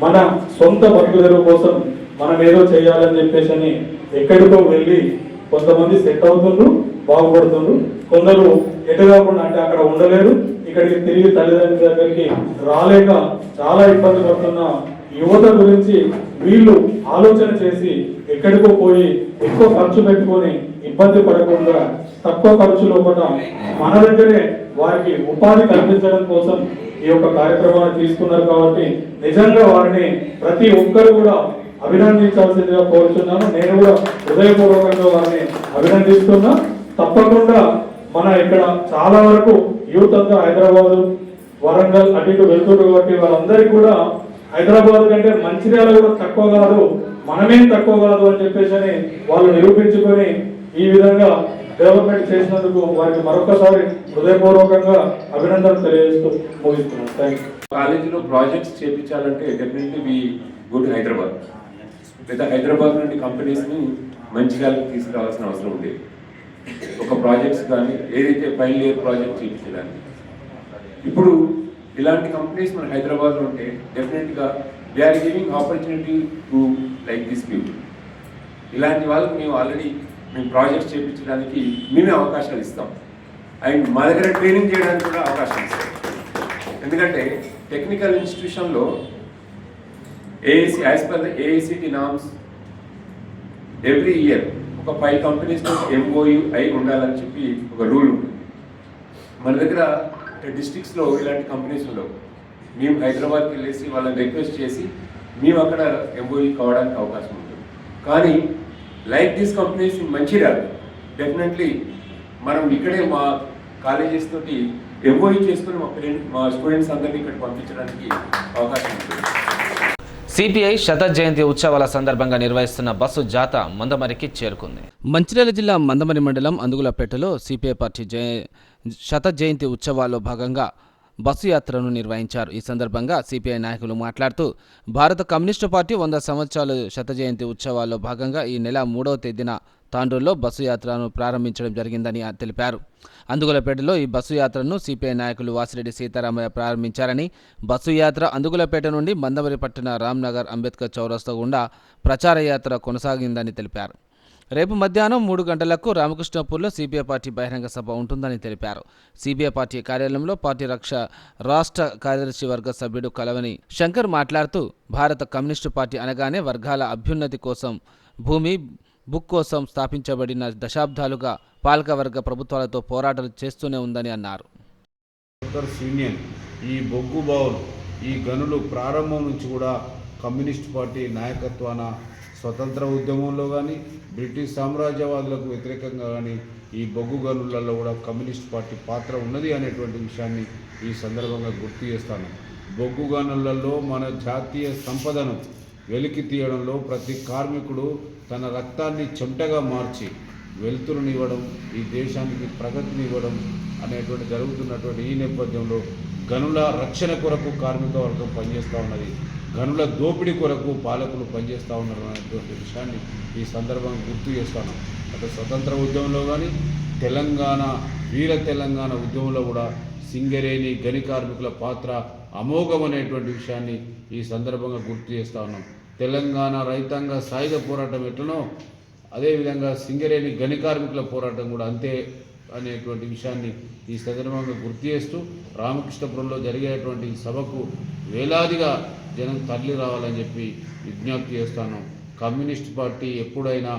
మన సొంత బతుకుదెరువు కోసం మనం ఏదో చేయాలని చెప్పేసి ఎక్కడికో వెళ్ళి కొంతమంది సెట్ అవుతుండ్రు, బాగుపడుతుండ్రు. కొందరు ఎటు కాకుండా అంటే అక్కడ ఉండలేరు, ఇక్కడికి తిరిగి తల్లిదండ్రుల దగ్గరికి రాలేక చాలా ఇబ్బంది పడుతున్న యువత గురించి వీళ్ళు ఆలోచన చేసి ఎక్కడికో పోయి ఎక్కువ ఖర్చు పెట్టుకొని ఇబ్బంది పడకుండా తక్కువ ఖర్చు లోపల మన దగ్గరే వారికి ఉపాధి కల్పించడం కోసం ఈ యొక్క కార్యక్రమాన్ని తీసుకున్నారు. కాబట్టి నిజంగా వారిని ప్రతి ఒక్కరు కూడా అభినందించాల్సిందిగా కోరుతున్నాను. నేను కూడా హృదయపూర్వకంగా వారిని అభినందిస్తున్నా. తప్పకుండా మన ఇక్కడ చాలా వరకు యూత్ అంతా హైదరాబాద్, వరంగల్ అటు ఇటు వెళ్తున్నారు. కాబట్టి వాళ్ళందరికీ కూడా హైదరాబాద్ కంటే మంచిర్యాల కూడా తక్కువ కాదు, మనమేం తక్కువ కాదు అని చెప్పేసి వాళ్ళు నిరూపించుకొని ఈ విధంగా డెవలప్మెంట్ చేసినందుకు వారికి మరొకసారి హృదయపూర్వకంగా అభినందనలు తెలియజేస్తూ ముగిస్తున్నాను. Thank you. కాలేజీలో ప్రాజెక్ట్స్ చేయించాలంటే definitely we go to Hyderabad. లేదా హైదరాబాద్ నుండి కంపెనీస్ని మంచిగా తీసుకురావాల్సిన అవసరం ఉంది. ఒక ప్రాజెక్ట్స్ కానీ ఏదైతే ఫైనల్ ఇయర్ ప్రాజెక్ట్ చేయించడానికి ఇప్పుడు ఇలాంటి కంపెనీస్ మన హైదరాబాద్లో ఉంటే డెఫినెట్గా they are giving opportunity to like this people. ఇలాంటి వాళ్ళకి మేము ఆల్రెడీ మేము ప్రాజెక్ట్స్ చేయించడానికి మేమే అవకాశాలు ఇస్తాం. అండ్ మా దగ్గర ట్రైనింగ్ చేయడానికి కూడా అవకాశం ఇస్తాం. ఎందుకంటే టెక్నికల్ ఇన్స్టిట్యూషన్లో AIC as per the AICTE norms every year ఒక 5 కంపెనీస్తో ఎంఓయూ అయి ఉండాలని చెప్పి ఒక రూల్ ఉంటుంది. మన దగ్గర డిస్ట్రిక్ట్స్లో ఇలాంటి కంపెనీస్ ఉండవు. మేము హైదరాబాద్కి వెళ్ళేసి వాళ్ళని రిక్వెస్ట్ చేసి మేము అక్కడ ఎంఓయూ కావడానికి అవకాశం ఉంటుంది. కానీ like these companies Mancherial definitely మనం ఇక్కడే మా కాలేజెస్ తోటి ఎంఓయూ చేసుకుని మా స్టూడెంట్స్ అందరినీ ఇక్కడ పంపించడానికి అవకాశం ఉంటుంది. సిపిఐ శత జయంతి ఉత్సవాల సందర్భంగా నిర్వహిస్తున్న బస్సు జాత మందమరికి చేరుకుంది. మంచిర్యాల జిల్లా మందమరి మండలం అందుగులపేటలో సిపిఐ పార్టీ శత జయంతి ఉత్సవాల్లో భాగంగా బస్సు యాత్రను నిర్వహించారు. ఈ సందర్భంగా సిపిఐ నాయకులు మాట్లాడుతూ భారత కమ్యూనిస్టు పార్టీ 100 సంవత్సరాల శత జయంతి ఉత్సవాల్లో భాగంగా ఈ నెల 3వ తేదీన తాండూరులో బస్సు యాత్రను ప్రారంభించడం జరిగిందని తెలిపారు. అందుగులపేటలో ఈ బస్సు యాత్రను సిపిఐ నాయకులు వాసిరెడ్డి సీతారామయ్య ప్రారంభించారని, బస్సు యాత్ర అందుగులపేట నుండి మందమరి పట్టణ రామ్నగర్ అంబేద్కర్ చౌరస్తా గుండా ప్రచార యాత్ర కొనసాగిందని తెలిపారు. రేపు మధ్యాహ్నం 3 గంటలకు రామకృష్ణపూర్లో సిపిఐ పార్టీ బహిరంగ సభ ఉంటుందని తెలిపారు. సిపిఐ పార్టీ కార్యాలయంలో పార్టీ రాష్ట్ర కార్యదర్శి వర్గ సభ్యుడు కలవని శంకర్ మాట్లాడుతూ భారత కమ్యూనిస్టు పార్టీ అనగానే వర్గాల అభ్యున్నతి కోసం భూమి బుక్ కోసం స్థాపించబడిన దశాబ్దాలుగా పాలకవర్గ ప్రభుత్వాలతో పోరాటాలు చేస్తూనే ఉందని అన్నారు. ఈ బొగ్గు బావులు ఈ గనులు ప్రారంభం నుంచి కూడా కమ్యూనిస్ట్ పార్టీ నాయకత్వాన స్వతంత్ర ఉద్యమంలో కానీ బ్రిటిష్ సామ్రాజ్యవాదులకు వ్యతిరేకంగా కానీ ఈ బొగ్గు గనులలో కూడా కమ్యూనిస్ట్ పార్టీ పాత్ర ఉన్నది అనేటువంటి విషయాన్ని ఈ సందర్భంగా గుర్తు చేస్తాను. బొగ్గు గనులలో మన జాతీయ సంపదను వెలికి తీయడంలో ప్రతి కార్మికుడు తన రక్తాన్ని చెమటగా మార్చి వెలుతురునివ్వడం, ఈ దేశానికి ప్రగతినివ్వడం అనేటువంటి జరుగుతున్నటువంటి ఈ నేపథ్యంలో గనుల రక్షణ కొరకు కార్మిక వర్గం పనిచేస్తూ ఉన్నది, గనుల దోపిడీ కొరకు పాలకులు పనిచేస్తూ ఉన్నారు అనేటువంటి విషయాన్ని ఈ సందర్భంగా గుర్తు చేస్తాను. అటు స్వతంత్ర ఉద్యమంలో కానీ వీర తెలంగాణ ఉద్యమంలో కూడా సింగరేణి గని కార్మికుల పాత్ర అమోఘమనేటువంటి విషయాన్ని ఈ సందర్భంగా గుర్తు చేస్తూ ఉన్నాం. తెలంగాణ రైతాంగ సాయుధ పోరాటం ఎట్లనో అదేవిధంగా సింగరేణి గని కార్మికుల పోరాటం కూడా అంతే అనేటువంటి విషయాన్ని ఈ సందర్భంగా గుర్తు చేస్తూ రామకృష్ణపురంలో జరిగేటువంటి సభకు వేలాదిగా జనం తరలి రావాలని చెప్పి విజ్ఞప్తి చేస్తాను. కమ్యూనిస్ట్ పార్టీ ఎప్పుడైనా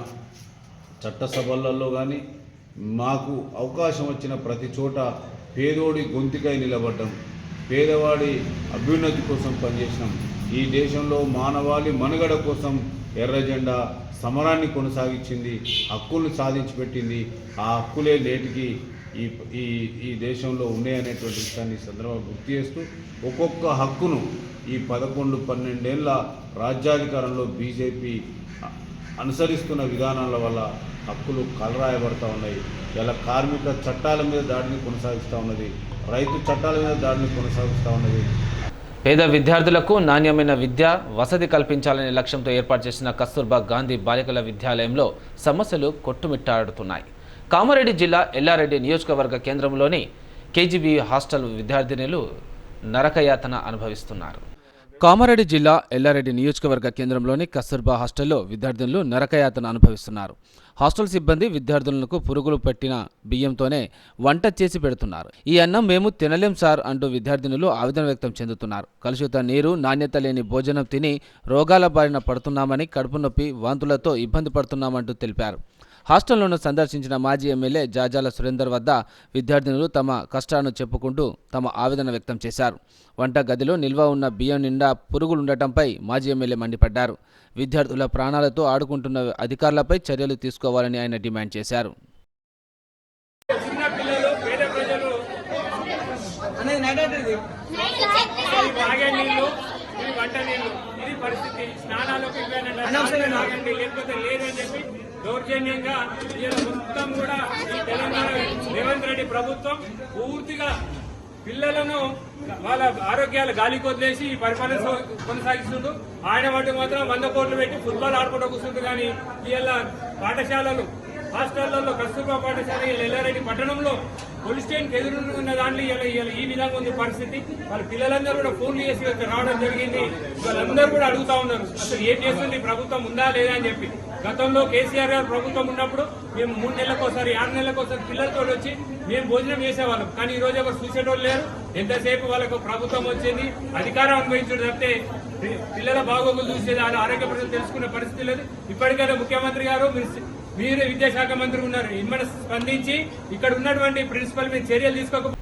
చట్టసభలలో కానీ మాకు అవకాశం వచ్చిన ప్రతి చోట పేదోడి గొంతుకై నిలబడ్డం, పేదవాడి అభ్యున్నతి కోసం పనిచేసినాం. ఈ దేశంలో మానవాళి మనుగడ కోసం ఎర్ర జెండా సమరాన్ని కొనసాగించింది, హక్కులను సాధించి పెట్టింది. ఆ హక్కులే నేటికి ఈ దేశంలో ఉన్నాయనేటువంటి విషయాన్ని సందర్భంగా గుర్తు చేస్తూ ఒక్కొక్క హక్కును ఈ 11-12 ఏళ్ల రాజ్యాధికారంలో బీజేపీ అనుసరిస్తున్న విధానాల వల్ల హక్కులు కలరాయబడతా ఉన్నాయి. ఇలా కార్మిక చట్టాల మీద దాడిని కొనసాగిస్తూ ఉన్నది, రైతు చట్టాల మీద దాడిని కొనసాగిస్తూ ఉన్నది. పేద విద్యార్థులకు నాణ్యమైన విద్య వసతి కల్పించాలనే లక్ష్యంతో ఏర్పాటు చేసిన కస్తూర్బా గాంధీ బాలికల విద్యాలయంలో సమస్యలు కొట్టుమిట్టాడుతున్నాయి. కామారెడ్డి జిల్లా ఎల్లారెడ్డి నియోజకవర్గ కేంద్రంలోని కేజీబీ హాస్టల్ విద్యార్థినులు నరకయాతన అనుభవిస్తున్నారు. కామారెడ్డి జిల్లా ఎల్లారెడ్డి నియోజకవర్గ కేంద్రంలోని కస్తూర్బా హాస్టల్లో విద్యార్థినులు నరకయాతన అనుభవిస్తున్నారు. హాస్టల్ సిబ్బంది విద్యార్థులకు పురుగులు పెట్టిన బియ్యంతోనే వంట చేసి పెడుతున్నారు. ఈ అన్నం మేము తినలేం సార్ అంటూ విద్యార్థినులు ఆవేదన వ్యక్తం చెందుతున్నారు. కలుషిత నీరు, నాణ్యత లేని భోజనం తిని రోగాల బారిన పడుతున్నామని, కడుపు నొప్పి, వాంతులతో ఇబ్బంది పడుతున్నామంటూ తెలిపారు. హాస్టల్ను సందర్శించిన మాజీ ఎమ్మెల్యే జాజాల సురేందర్ వద్ద విద్యార్థినులు తమ కష్టాలను చెప్పుకుంటూ తమ ఆవేదన వ్యక్తం చేశారు. వంట గదిలో నిల్వ ఉన్న బియ్యం నిండా పురుగులుండటంపై మాజీ ఎమ్మెల్యే మండిపడ్డారు. విద్యార్థుల ప్రాణాలతో ఆడుకుంటున్న అధికారులపై చర్యలు తీసుకోవాలని ఆయన డిమాండ్ చేశారు. పరిస్థితి. స్నానాలకు ఆగండి లేకపోతే లేదని చెప్పి దౌర్జన్యంగా ఇలా మొత్తం కూడా ఈ తెలంగాణ రేవంత్ రెడ్డి ప్రభుత్వం పూర్తిగా పిల్లలను వాళ్ళ ఆరోగ్యాలు గాలికి వదిలేసి ఈ పరిపాలన కొనసాగిస్తుండు. ఆయన వాటి మాత్రం 100 కోట్లు పెట్టి ఫుట్బాల్ ఆడుకుంటూ కూర్చుంటు. కానీ ఇలా పాఠశాలలు హాస్టళ్లలో కస్తూర్బా పాఠశాల ఎల్లారెడ్డి పట్టణంలో పోలీస్ స్టేషన్కి ఎదురున్న దాంట్లో ఈ విధంగా ఉంది పరిస్థితి. వాళ్ళ పిల్లలందరూ కూడా ఫోన్లు చేసి రావడం జరిగింది. వాళ్ళందరూ కూడా అడుగుతా ఉన్నారు అసలు ఏం చేస్తుంది ప్రభుత్వం ఉందా లేదా అని చెప్పి. గతంలో కేసీఆర్ గారు ప్రభుత్వం ఉన్నప్పుడు మేము 3 నెలలకోసారి 6 నెలలకోసారి పిల్లలతో వచ్చి మేము భోజనం చేసేవాళ్ళం. కానీ ఈ రోజు ఎవరు చూసేటోళ్ళు లేరు. ఎంతసేపు వాళ్ళకు ప్రభుత్వం వచ్చింది అధికారం అనుభవించడం తప్పితే పిల్లల బాగోగులు చూసేది ఆరోగ్య పరిస్థితి తెలుసుకునే పరిస్థితి లేదు. ఇప్పటికైనా ముఖ్యమంత్రి గారు మీరు విద్యాశాఖ మంత్రి ఉన్నారు, ఇమ్మని స్పందించి ఇక్కడ ఉన్నటువంటి ప్రిన్సిపల్ మీద చర్యలు తీసుకోక.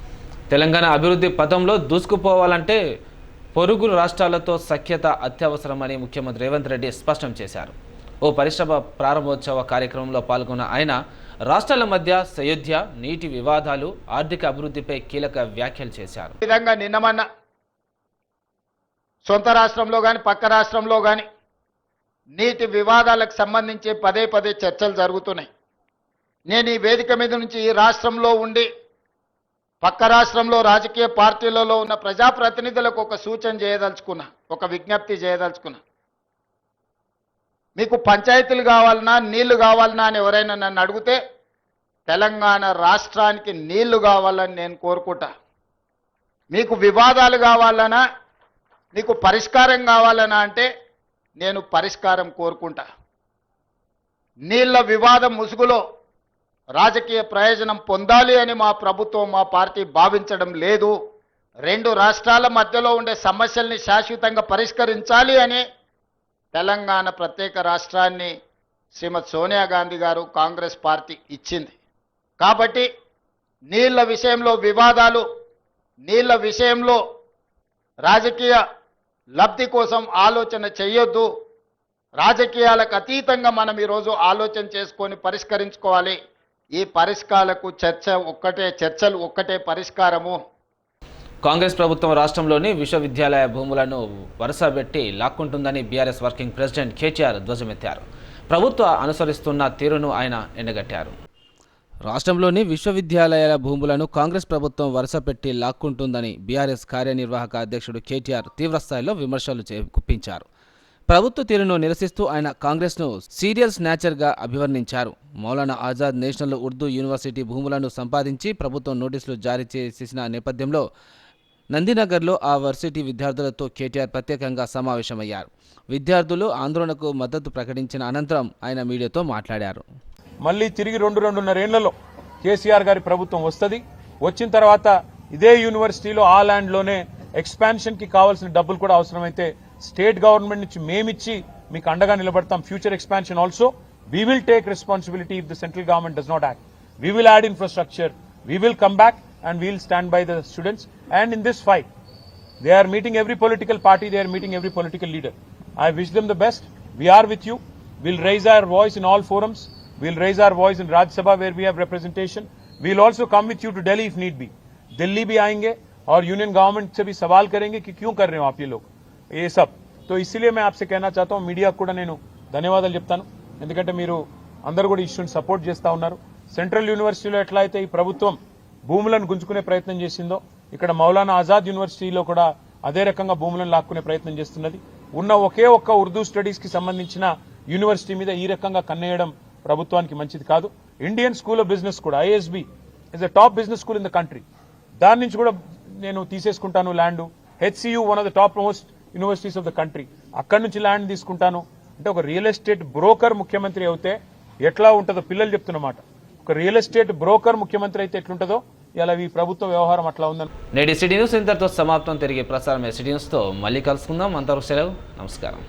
తెలంగాణ అభివృద్ధి పథంలో దూసుకుపోవాలంటే పొరుగు రాష్ట్రాలతో సఖ్యత అత్యవసరమని ముఖ్యమంత్రి రేవంత్ రెడ్డి స్పష్టం చేశారు. ఓ పరిశ్రమ ప్రారంభోత్సవ కార్యక్రమంలో పాల్గొన్న ఆయన రాష్ట్రాల మధ్య సయోధ్య, నీటి వివాదాలు, ఆర్థిక అభివృద్ధిపై కీలక వ్యాఖ్యలు చేశారు. ఈ విధంగా నిన్నమన్న సొంత రాష్ట్రంలో కానీ పక్క రాష్ట్రంలో కానీ నీటి వివాదాలకు సంబంధించి పదే పదే చర్చలు జరుగుతున్నాయి. నేను ఈ వేదిక మీద నుంచి ఈ రాష్ట్రంలో ఉండి పక్క రాష్ట్రంలో రాజకీయ పార్టీలలో ఉన్న ప్రజాప్రతినిధులకు ఒక సూచన చేయదలుచుకున్నా, ఒక విజ్ఞప్తి చేయదలుచుకున్నా. మీకు పంచాయతీలు కావాలన్నా నీళ్లు కావాలన్నా అని ఎవరైనా నన్ను అడిగితే తెలంగాణ రాష్ట్రానికి నీళ్లు కావాలని నేను కోరుకుంటా. మీకు వివాదాలు కావాలన్నా, మీకు పరిష్కారం కావాలన్నా అంటే నేను పరిష్కారం కోరుకుంటా. నీళ్ల వివాదం ముసుగులో రాజకీయ ప్రయోజనం పొందాలి అని మా ప్రభుత్వం, మా పార్టీ భావించడం లేదు. 2 రాష్ట్రాల మధ్యలో ఉండే సమస్యల్ని శాశ్వతంగా పరిష్కరించాలి అని తెలంగాణ ప్రత్యేక రాష్ట్రాన్ని శ్రీమతి సోనియా గాంధీ గారు కాంగ్రెస్ పార్టీ ఇచ్చింది. కాబట్టి నీళ్ల విషయంలో వివాదాలు, నీళ్ల విషయంలో రాజకీయ లబ్ధి కోసం ఆలోచన చేయొద్దు. రాజకీయాలకు అతీతంగా మనం ఈరోజు ఆలోచన చేసుకొని పరిష్కరించుకోవాలి. ఈ పరిష్కారాలకు చర్చలు ఒక్కటే పరిష్కారము. కాంగ్రెస్ ప్రభుత్వం రాష్ట్రంలోని విశ్వవిద్యాలయ భూములను వరుసబెట్టి లాక్కుంటుందని బీఆర్ఎస్ వర్కింగ్ ప్రెసిడెంట్ కేటీఆర్ ధ్వజమెత్తారు. ప్రభుత్వ అనుసరిస్తున్న తీరును ఆయన ఎండగట్టారు. రాష్ట్రంలోని విశ్వవిద్యాలయాల భూములను కాంగ్రెస్ ప్రభుత్వం వరుసపెట్టి లాక్కుంటుందని బీఆర్ఎస్ కార్యనిర్వాహక అధ్యక్షుడు కేటీఆర్ తీవ్రస్థాయిలో విమర్శలు గుప్పించారు. ప్రభుత్వ తీరును నిరసిస్తూ ఆయన కాంగ్రెస్ను సీరియల్ స్నాచర్గా అభివర్ణించారు. మౌలానా ఆజాద్ నేషనల్ ఉర్దూ యూనివర్సిటీ భూములను సంపాదించి ప్రభుత్వం నోటీసులు జారీ చేసిన నేపథ్యంలో నందినగర్లో ఆ వర్సిటీ విద్యార్థులతో కేటీఆర్ ప్రత్యేకంగా సమావేశమయ్యారు. విద్యార్థులు ఆందోళనకు మద్దతు ప్రకటించిన అనంతరం ఆయన మీడియాతో మాట్లాడారు. మళ్ళీ తిరిగి 2-2.5 ఏళ్లలో కేసీఆర్ గారి ప్రభుత్వం వస్తుంది. వచ్చిన తర్వాత ఇదే యూనివర్సిటీలో ఆ ల్యాండ్లోనే ఎక్స్పాన్షన్కి కావాల్సిన డబ్బులు కూడా అవసరమైతే స్టేట్ గవర్నమెంట్ నుంచి మేమిచ్చి మీకు అండగా నిలబడతాం. Future expansion also we will take responsibility if the central government does not act. We will add infrastructure, we will come back and we will stand by the students. And in this fight, they are meeting every political party, they are meeting every political leader. I wish them the best. We are with you. We'll raise our voice in all forums. We'll raise our voice in Rajya Sabha where we have representation. We'll also come with you to Delhi if need be. Delhi भी आएंगे और union government से भी सवाल करेंगे कि क्यों कर रहे हो आप ये लोग ये सब. तो इसीलिए मैं आपसे कहना चाहता हूँ, మీడియా కూడా నేను ధన్యవాదాలు చెప్తాను. ఎందుకంటే మీరు అందరూ కూడా ఇష్యూని సపోర్ట్ చేస్తూ ఉన్నారు. సెంట్రల్ యూనివర్సిటీలో ఎట్లా అయితే ఈ ప్రభుత్వం భూములను గుంజుకునే ప్రయత్నం చేసిందో ఇక్కడ మౌలానా ఆజాద్ యూనివర్సిటీలో కూడా అదే రకంగా భూములను లాక్కునే ప్రయత్నం చేస్తున్నది. ఉన్న ఒకే ఒక్క ఉర్దూ స్టడీస్కి సంబంధించిన యూనివర్సిటీ మీద ఈ రకంగా కన్నేయడం ప్రభుత్వానికి మంచిది కాదు. ఇండియన్ స్కూల్ ఆఫ్ బిజినెస్ కూడా ISB is the top business school in the country. దాని నుంచి కూడా నేను తీసేసుకుంటాను land. HCU one of the top most universities of the country, అక్కడి నుంచి ల్యాండ్ తీసుకుంటాను అంటే ఒక రియల్ ఎస్టేట్ బ్రోకర్ ముఖ్యమంత్రి అవుతే ఎట్లా ఉంటుందో పిల్లలు చెప్తున్నమాట. ఒక రియల్ ఎస్టేట్ బ్రోకర్ ముఖ్యమంత్రి అయితే ఎట్లుంటుందో ఇలా ఈ ప్రభుత్వ వ్యవహారం అట్లా ఉందని. నేటి సిటీ న్యూస్ ఇంతటితో సమాప్తం. తిరిగి ప్రసారం సిటీ న్యూస్తో మళ్ళీ కలుసుకుందాం. అంతవరకు సెలవు. నమస్కారం.